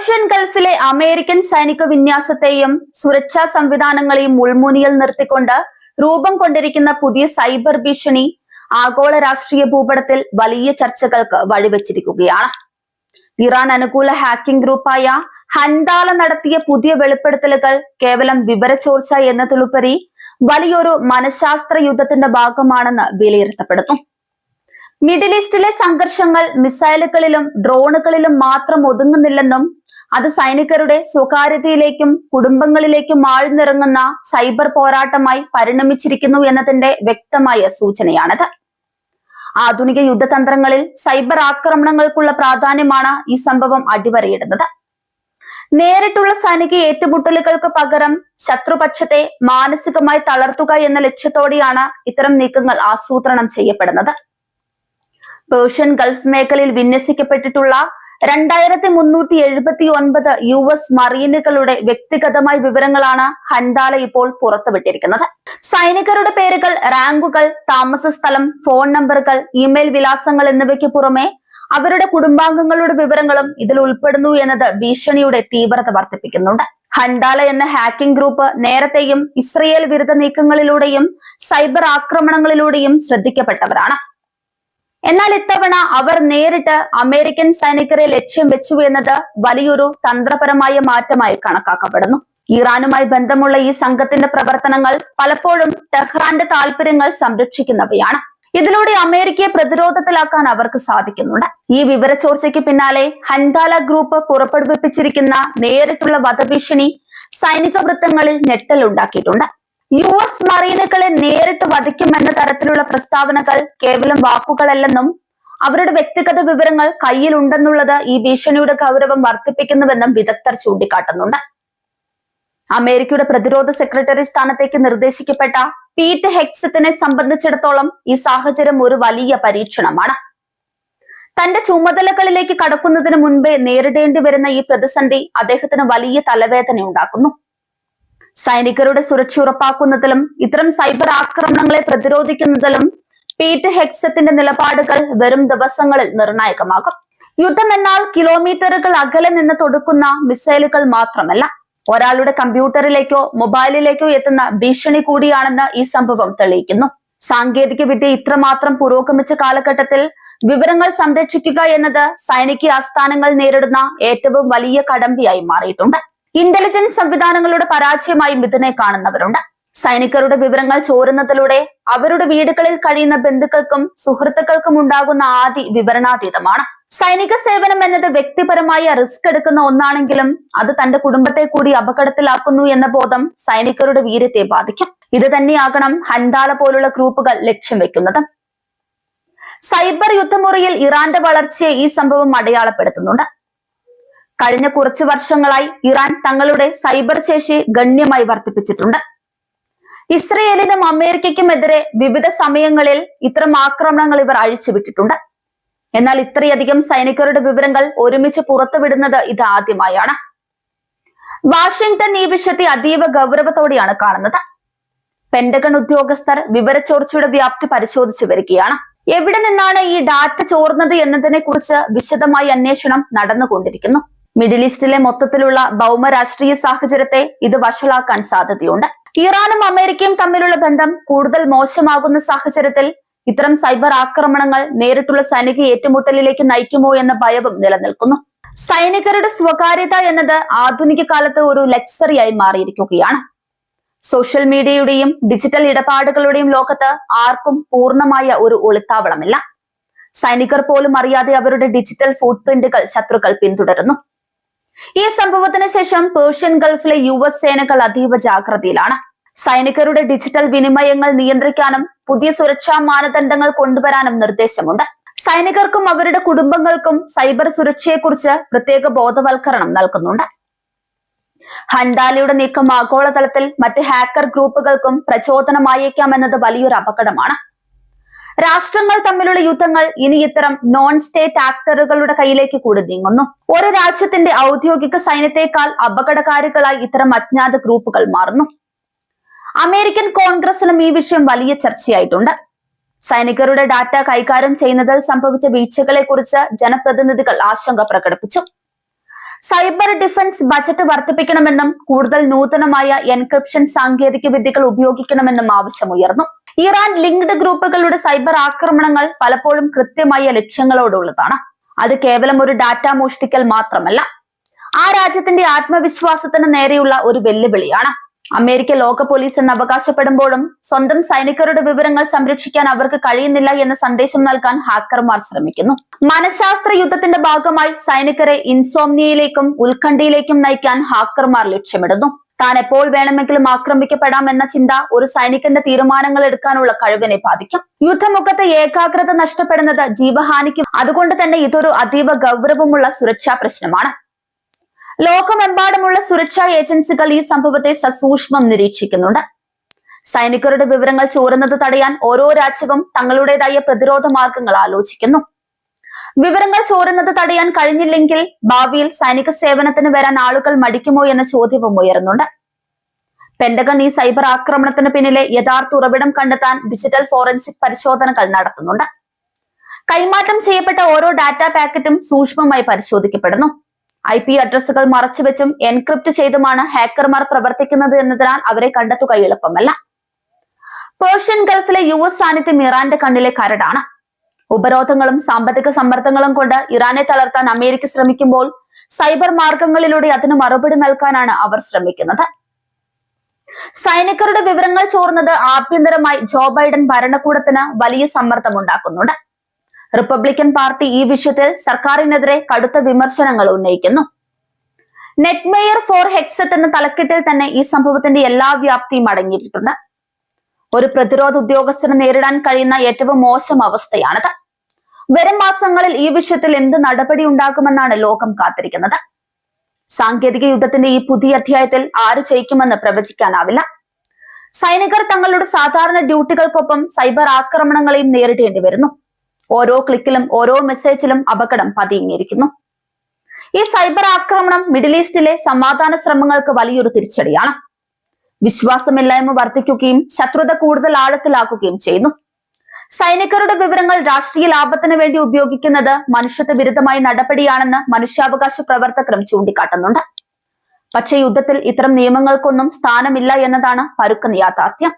Persian ഗൾഫിലെ American സൈനിക വിന്യാസത്തെയും സുരക്ഷാ സംവിധാനങ്ങളെയും മുൾമുനിയിൽ നിർത്തിക്കൊണ്ട് രൂപം കൊണ്ടിരിക്കുന്ന പുതിയ സൈബർ ഭീഷണി ആഗോള രാഷ്ട്രീയ ഭൂപടത്തിൽ വലിയ ചർച്ചകൾക്ക് വഴിവെച്ചിരിക്കുകയാണ്. ഇറാൻ അനുകൂല ഹാക്കിംഗ് ഗ്രൂപ്പായ ഹൻഡാല നടത്തിയ പുതിയ വെളിപ്പെടുത്തലുകൾ കേവലം വിവരച്ചോർച്ച എന്നതിലുപരി വലിയൊരു മനഃശാസ്ത്ര യുദ്ധത്തിന്റെ ഭാഗമാണെന്ന് വിലയിരുത്തപ്പെടുന്നു. മിഡിൽ ഈസ്റ്റിലെ സംഘർഷങ്ങൾ മിസൈലുകളിലും ഡ്രോണുകളിലും മാത്രം ഒതുങ്ങുന്നില്ലെന്നും അത് സൈനികരുടെ സ്വകാര്യതയിലേക്കും കുടുംബങ്ങളിലേക്കും ആഴ്ന്നിറങ്ങുന്ന സൈബർ പോരാട്ടമായി പരിണമിച്ചിരിക്കുന്നു എന്നതിന്റെ വ്യക്തമായ സൂചനയാണത്. ആധുനിക യുദ്ധതന്ത്രങ്ങളിൽ സൈബർ ആക്രമണങ്ങൾക്കുള്ള പ്രാധാന്യമാണ് ഈ സംഭവം അടിവരയിടുന്നത്. നേരിട്ടുള്ള സൈനിക ഏറ്റുമുട്ടലുകൾക്ക് പകരം ശത്രുപക്ഷത്തെ മാനസികമായി തളർത്തുക എന്ന ലക്ഷ്യത്തോടെയാണ് ഇത്തരം നീക്കങ്ങൾ ആസൂത്രണം ചെയ്യപ്പെടുന്നത്. പേർഷ്യൻ ഗൾഫ് മേഖലയിൽ വിന്യസിക്കപ്പെട്ടിട്ടുള്ള 2379 US മറീനുകളുടെ വ്യക്തിഗതമായ വിവരങ്ങളാണ് ഹൻഡാല ഇപ്പോൾ പുറത്തുവിട്ടിരിക്കുന്നത്. സൈനികരുടെ പേരുകൾ, റാങ്കുകൾ, താമസ സ്ഥലം, ഫോൺ നമ്പറുകൾ, ഇമെയിൽ വിലാസങ്ങൾ എന്നിവയ്ക്ക് പുറമെ അവരുടെ കുടുംബാംഗങ്ങളുടെ വിവരങ്ങളും ഇതിൽ ഉൾപ്പെടുന്നു എന്നത് ഭീഷണിയുടെ തീവ്രത വർദ്ധിപ്പിക്കുന്നുണ്ട്. ഹൻഡാല എന്ന ഹാക്കിംഗ് ഗ്രൂപ്പ് നേരത്തെയും ഇസ്രയേൽ വിരുദ്ധ നീക്കങ്ങളിലൂടെയും സൈബർ ആക്രമണങ്ങളിലൂടെയും ശ്രദ്ധിക്കപ്പെട്ടവരാണ്. എന്നാൽ ഇത്തവണ അവർ നേരിട്ട് അമേരിക്കൻ സൈനികരെ ലക്ഷ്യം വെച്ചു എന്നത് വലിയൊരു തന്ത്രപരമായ മാറ്റമായി കണക്കാക്കപ്പെടുന്നു. ഇറാനുമായി ബന്ധമുള്ള ഈ സംഘത്തിന്റെ പ്രവർത്തനങ്ങൾ പലപ്പോഴും ടെഹ്റാന്റെ താല്പര്യങ്ങൾ സംരക്ഷിക്കുന്നവയാണ്. ഇതിലൂടെ അമേരിക്കയെ പ്രതിരോധത്തിലാക്കാൻ അവർക്ക് സാധിക്കുന്നുണ്ട്. ഈ വിവരച്ചോർച്ചയ്ക്ക് പിന്നാലെ ഹൻഡാല ഗ്രൂപ്പ് പുറപ്പെടുവിപ്പിച്ചിരിക്കുന്ന നേരിട്ടുള്ള വധഭീഷണി സൈനിക വൃത്തങ്ങളിൽ ഞെട്ടലുണ്ടാക്കിയിട്ടുണ്ട്. US മറീനുകളെ നേരിട്ട് വധിക്കുമെന്ന തരത്തിലുള്ള പ്രസ്താവനകൾ കേവലം വാക്കുകളല്ലെന്നും അവരുടെ വ്യക്തിഗത വിവരങ്ങൾ കയ്യിലുണ്ടെന്നുള്ളത് ഈ ഭീഷണിയുടെ ഗൗരവം വർദ്ധിപ്പിക്കുന്നുവെന്നും വിദഗ്ധർ ചൂണ്ടിക്കാട്ടുന്നുണ്ട്. അമേരിക്കയുടെ പ്രതിരോധ സെക്രട്ടറി സ്ഥാനത്തേക്ക് നിർദ്ദേശിക്കപ്പെട്ട പീറ്റ് ഹെഗ്സത്തിനെ സംബന്ധിച്ചിടത്തോളം ഈ സാഹചര്യം ഒരു വലിയ പരീക്ഷണമാണ്. തന്റെ ചുമതലകളിലേക്ക് കടക്കുന്നതിന് മുൻപേ നേരിടേണ്ടി വരുന്ന ഈ പ്രതിസന്ധി അദ്ദേഹത്തിന് വലിയ തലവേദന ഉണ്ടാക്കുന്നു. സൈനികരുടെ സുരക്ഷ ഉറപ്പാക്കുന്നതിലും ഇത്തരം സൈബർ ആക്രമണങ്ങളെ പ്രതിരോധിക്കുന്നതിലും പീറ്റ് ഹെഗ്സത്തിന്റെ നിലപാടുകൾ വരും ദിവസങ്ങളിൽ നിർണായകമാകും. യുദ്ധം എന്നാൽ കിലോമീറ്ററുകൾ അകലെ നിന്ന് തൊടുക്കുന്ന മിസൈലുകൾ മാത്രമല്ല, ഒരാളുടെ കമ്പ്യൂട്ടറിലേക്കോ മൊബൈലിലേക്കോ എത്തുന്ന ഭീഷണി കൂടിയാണെന്ന് ഈ സംഭവം തെളിയിക്കുന്നു. സാങ്കേതിക വിദ്യ ഇത്രമാത്രം പുരോഗമിച്ച കാലഘട്ടത്തിൽ വിവരങ്ങൾ സംരക്ഷിക്കുക എന്നത് സൈനിക ആസ്ഥാനങ്ങൾ നേരിടുന്ന ഏറ്റവും വലിയ കടമ്പയായി മാറിയിട്ടുണ്ട്. ഇന്റലിജൻസ് സംവിധാനങ്ങളുടെ പരാജയമായും ഇതിനെ കാണുന്നവരുണ്ട്. സൈനികരുടെ വിവരങ്ങൾ ചോരുന്നതിലൂടെ അവരുടെ വീടുകളിൽ കഴിയുന്ന ബന്ധുക്കൾക്കും സുഹൃത്തുക്കൾക്കും ഉണ്ടാകുന്ന ആദി വിവരണാതീതമാണ്. സൈനിക സേവനം എന്നത് വ്യക്തിപരമായ റിസ്ക് എടുക്കുന്ന ഒന്നാണെങ്കിലും അത് തന്റെ കുടുംബത്തെ കൂടി അപകടത്തിലാക്കുന്നു എന്ന ബോധം സൈനികരുടെ വീര്യത്തെ ബാധിക്കും. ഇത് തന്നെയാകണം ഹൻഡാല പോലുള്ള ഗ്രൂപ്പുകൾ ലക്ഷ്യം വെക്കുന്നത്. സൈബർ യുദ്ധമുറിയിൽ ഇറാന്റെ വളർച്ചയെ ഈ സംഭവം അടയാളപ്പെടുത്തുന്നുണ്ട്. കഴിഞ്ഞ കുറച്ചു വർഷങ്ങളായി ഇറാൻ തങ്ങളുടെ സൈബർ ശേഷി ഗണ്യമായി വർദ്ധിപ്പിച്ചിട്ടുണ്ട്. ഇസ്രയേലിനും അമേരിക്കയ്ക്കുമെതിരെ വിവിധ സമയങ്ങളിൽ ഇത്തരം ആക്രമണങ്ങൾ ഇവർ അഴിച്ചുവിട്ടിട്ടുണ്ട്. എന്നാൽ ഇത്രയധികം സൈനികരുടെ വിവരങ്ങൾ ഒരുമിച്ച് പുറത്തുവിടുന്നത് ഇത് ആദ്യമായാണ്. വാഷിംഗ്ടൺ ഈ വിഷയത്തെ അതീവ ഗൗരവത്തോടെയാണ് കാണുന്നത്. പെന്റഗൺ ഉദ്യോഗസ്ഥർ വിവരച്ചോർച്ചയുടെ വ്യാപ്തി പരിശോധിച്ചു വരികയാണ്. എവിടെ നിന്നാണ് ഈ ഡാറ്റ ചോർന്നത് എന്നതിനെ കുറിച്ച് വിശദമായ അന്വേഷണം നടന്നുകൊണ്ടിരിക്കുന്നു. മിഡിൽ ഈസ്റ്റിലെ മൊത്തത്തിലുള്ള ഭൗമ രാഷ്ട്രീയ സാഹചര്യത്തെ ഇത് വഷളാക്കാൻ സാധ്യതയുണ്ട്. ഇറാനും അമേരിക്കയും തമ്മിലുള്ള ബന്ധം കൂടുതൽ മോശമാകുന്ന സാഹചര്യത്തിൽ ഇത്തരം സൈബർ ആക്രമണങ്ങൾ നേരിട്ടുള്ള സൈനിക ഏറ്റുമുട്ടലിലേക്ക് നയിക്കുമോ എന്ന ഭയവും നിലനിൽക്കുന്നു. സൈനികരുടെ സ്വകാര്യത എന്നത് ആധുനിക കാലത്ത് ഒരു ലക്സറിയായി മാറിയിരിക്കുകയാണ്. സോഷ്യൽ മീഡിയയുടെയും ഡിജിറ്റൽ ഇടപാടുകളുടെയും ലോകത്ത് ആർക്കും പൂർണ്ണമായ ഒരു ഒളിത്താവളമില്ല. സൈനികർ പോലും അറിയാതെ അവരുടെ ഡിജിറ്റൽ ഫുട് പ്രിന്റുകൾ ശത്രുക്കൾ പിന്തുടരുന്നു. ഈ സംഭവത്തിന് ശേഷം പേർഷ്യൻ ഗൾഫിലെ US സേനകൾ അതീവ ജാഗ്രതയിലാണ്. സൈനികരുടെ ഡിജിറ്റൽ വിനിമയങ്ങൾ നിയന്ത്രിക്കാനും പുതിയ സുരക്ഷാ മാനദണ്ഡങ്ങൾ കൊണ്ടുവരാനും നിർദ്ദേശമുണ്ട്. സൈനികർക്കും അവരുടെ കുടുംബങ്ങൾക്കും സൈബർ സുരക്ഷയെക്കുറിച്ച് പ്രത്യേക ബോധവൽക്കരണം നൽകുന്നുണ്ട്. ഹൻഡാലയുടെ നീക്കം ആഗോളതലത്തിൽ മറ്റ് ഹാക്കർ ഗ്രൂപ്പുകൾക്കും പ്രചോദനമായേക്കാമെന്നത് വലിയൊരു അപകടമാണ്. രാഷ്ട്രങ്ങൾ തമ്മിലുള്ള യുദ്ധങ്ങൾ ഇനി ഇത്തരം നോൺ സ്റ്റേറ്റ് ആക്ടറുകളുടെ കയ്യിലേക്ക് കൂടി നീങ്ങുന്നു. ഒരു രാജ്യത്തിന്റെ ഔദ്യോഗിക സൈന്യത്തെക്കാൾ അപകടകാരികളായി ഇത്തരം അജ്ഞാത ഗ്രൂപ്പുകൾ മാറുന്നു. അമേരിക്കൻ കോൺഗ്രസിലും ഈ വിഷയം വലിയ ചർച്ചയായിട്ടുണ്ട്. സൈനികരുടെ ഡാറ്റ കൈകാര്യം ചെയ്യുന്നതിൽ സംഭവിച്ച വീഴ്ചകളെ കുറിച്ച് ജനപ്രതിനിധികൾ ആശങ്ക പ്രകടിപ്പിച്ചു. സൈബർ ഡിഫൻസ് ബജറ്റ് വർദ്ധിപ്പിക്കണമെന്നും കൂടുതൽ നൂതനമായ എൻക്രിപ്ഷൻ സാങ്കേതിക വിദ്യകൾ ഉപയോഗിക്കണമെന്നും ആവശ്യമുയർന്നു. ഇറാൻ ലിങ്ക്ഡ് ഗ്രൂപ്പുകളുടെ സൈബർ ആക്രമണങ്ങൾ പലപ്പോഴും കൃത്യമായ ലക്ഷ്യങ്ങളോടുള്ളതാണ്. അത് കേവലം ഒരു ഡാറ്റ മോഷ്ടിക്കൽ മാത്രമല്ല, ആ രാജ്യത്തിന്റെ ആത്മവിശ്വാസത്തിന് നേരെയുള്ള ഒരു വെല്ലുവിളിയാണ്. അമേരിക്ക ലോക പോലീസ് എന്ന് അവകാശപ്പെടുമ്പോഴും സ്വന്തം സൈനികരുടെ വിവരങ്ങൾ സംരക്ഷിക്കാൻ അവർക്ക് കഴിയുന്നില്ല എന്ന സന്ദേശം നൽകാൻ ഹാക്കർമാർ ശ്രമിക്കുന്നു. മനഃശാസ്ത്ര യുദ്ധത്തിന്റെ ഭാഗമായി സൈനികരെ ഇൻസോംനിയയിലേക്കും ഉത്കണ്ഠയിലേക്കും നയിക്കാൻ ഹാക്കർമാർ ലക്ഷ്യമിടുന്നു. താൻ എപ്പോൾ വേണമെങ്കിലും ആക്രമിക്കപ്പെടാം എന്ന ചിന്ത ഒരു സൈനികന്റെ തീരുമാനങ്ങൾ എടുക്കാനുള്ള കഴിവിനെ ബാധിക്കും. യുദ്ധമുഖത്ത് ഏകാഗ്രത നഷ്ടപ്പെടുന്നത് ജീവഹാനിക്കും. അതുകൊണ്ട് തന്നെ ഇതൊരു അതീവ ഗൗരവമുള്ള സുരക്ഷാ പ്രശ്നമാണ്. ലോകമെമ്പാടുമുള്ള സുരക്ഷാ ഏജൻസികൾ ഈ സംഭവത്തെ സസൂക്ഷ്മം നിരീക്ഷിക്കുന്നുണ്ട്. സൈനികരുടെ വിവരങ്ങൾ ചോരുന്നത് തടയാൻ ഓരോ രാജ്യവും തങ്ങളുടേതായ പ്രതിരോധ മാർഗങ്ങൾ ആലോചിക്കുന്നു. വിവരങ്ങൾ ചോരുന്നത് തടയാൻ കഴിഞ്ഞില്ലെങ്കിൽ ഭാവിയിൽ സൈനിക സേവനത്തിന് വരാൻ ആളുകൾ മടിക്കുമോ എന്ന ചോദ്യവും ഉയരുന്നുണ്ട്. പെന്റഗൺ ഈ സൈബർ ആക്രമണത്തിന് പിന്നിലെ യഥാർത്ഥ ഉറവിടം കണ്ടെത്താൻ ഡിജിറ്റൽ ഫോറൻസിക് പരിശോധനകൾ നടത്തുന്നുണ്ട്. കൈമാറ്റം ചെയ്യപ്പെട്ട ഓരോ ഡാറ്റ പാക്കറ്റും സൂക്ഷ്മമായി പരിശോധിക്കപ്പെടുന്നു. IP അഡ്രസ്സുകൾ മറച്ചുവെച്ചും എൻക്രിപ്റ്റ് ചെയ്തുമാണ് ഹാക്കർമാർ പ്രവർത്തിക്കുന്നത് എന്നതിനാൽ അവരെ കണ്ടെത്തുക എളുപ്പമല്ല. പേർഷ്യൻ ഗൾഫിലെ US സാന്നിധ്യം ഇറാന്റെ കണ്ണിലെ കരടാണ്. ഉപരോധങ്ങളും സാമ്പത്തിക സമ്മർദ്ദങ്ങളും കൊണ്ട് ഇറാനെ തളർത്താൻ അമേരിക്ക ശ്രമിക്കുമ്പോൾ സൈബർ മാർഗങ്ങളിലൂടെ അതിന് മറുപടി നൽകാനാണ് അവർ ശ്രമിക്കുന്നത്. സൈനികരുടെ വിവരങ്ങൾ ചോർന്നത് ആഭ്യന്തരമായി ജോ ബൈഡൻ ഭരണകൂടത്തിന് വലിയ സമ്മർദ്ദമുണ്ടാക്കുന്നുണ്ട്. റിപ്പബ്ലിക്കൻ പാർട്ടി ഈ വിഷയത്തിൽ സർക്കാരിനെതിരെ കടുത്ത വിമർശനങ്ങൾ ഉന്നയിക്കുന്നു. നെറ്റ്മെയർ ഫോർ ഹെക്സറ്റ് എന്ന തലക്കെട്ടിൽ തന്നെ ഈ സംഭവത്തിന്റെ എല്ലാ വ്യാപ്തിയും അടങ്ങിയിട്ടുണ്ട്. ഒരു പ്രതിരോധ ഉദ്യോഗസ്ഥന് നേരിടാൻ കഴിയുന്ന ഏറ്റവും മോശം അവസ്ഥയാണിത്. വരും മാസങ്ങളിൽ ഈ വിഷയത്തിൽ എന്ത് നടപടി ഉണ്ടാകുമെന്നാണ് ലോകം കാത്തിരിക്കുന്നത്. സാങ്കേതിക യുദ്ധത്തിന്റെ ഈ പുതിയ അധ്യായത്തിൽ ആര് ജയിക്കുമെന്ന് പ്രവചിക്കാനാവില്ല. സൈനികർ തങ്ങളുടെ സാധാരണ ഡ്യൂട്ടികൾക്കൊപ്പം സൈബർ ആക്രമണങ്ങളെയും നേരിടേണ്ടി വരുന്നു. ഓരോ ക്ലിക്കിലും ഓരോ മെസ്സേജിലും അപകടം പതിയിരിക്കുന്നു. ഈ സൈബർ ആക്രമണം മിഡിൽ ഈസ്റ്റിലെ സമാധാന ശ്രമങ്ങൾക്ക് വലിയൊരു തിരിച്ചടിയാണ്. വിശ്വാസമില്ലായ്മ വർദ്ധിക്കുകയും ശത്രുത കൂടുതൽ ആഴത്തിലാക്കുകയും ചെയ്യുന്നു. സൈനികരുടെ വിവരങ്ങൾ രാഷ്ട്രീയ ലാഭത്തിന് വേണ്ടി ഉപയോഗിക്കുന്നത് മനുഷ്യത്വ വിരുദ്ധമായ നടപടിയാണെന്ന് മനുഷ്യാവകാശ പ്രവർത്തകരും ചൂണ്ടിക്കാട്ടുന്നുണ്ട്. പക്ഷേ യുദ്ധത്തിൽ ഇത്തരം നിയമങ്ങൾക്കൊന്നും സ്ഥാനമില്ല എന്നതാണ് പരുക്കൻ യാഥാർത്ഥ്യം.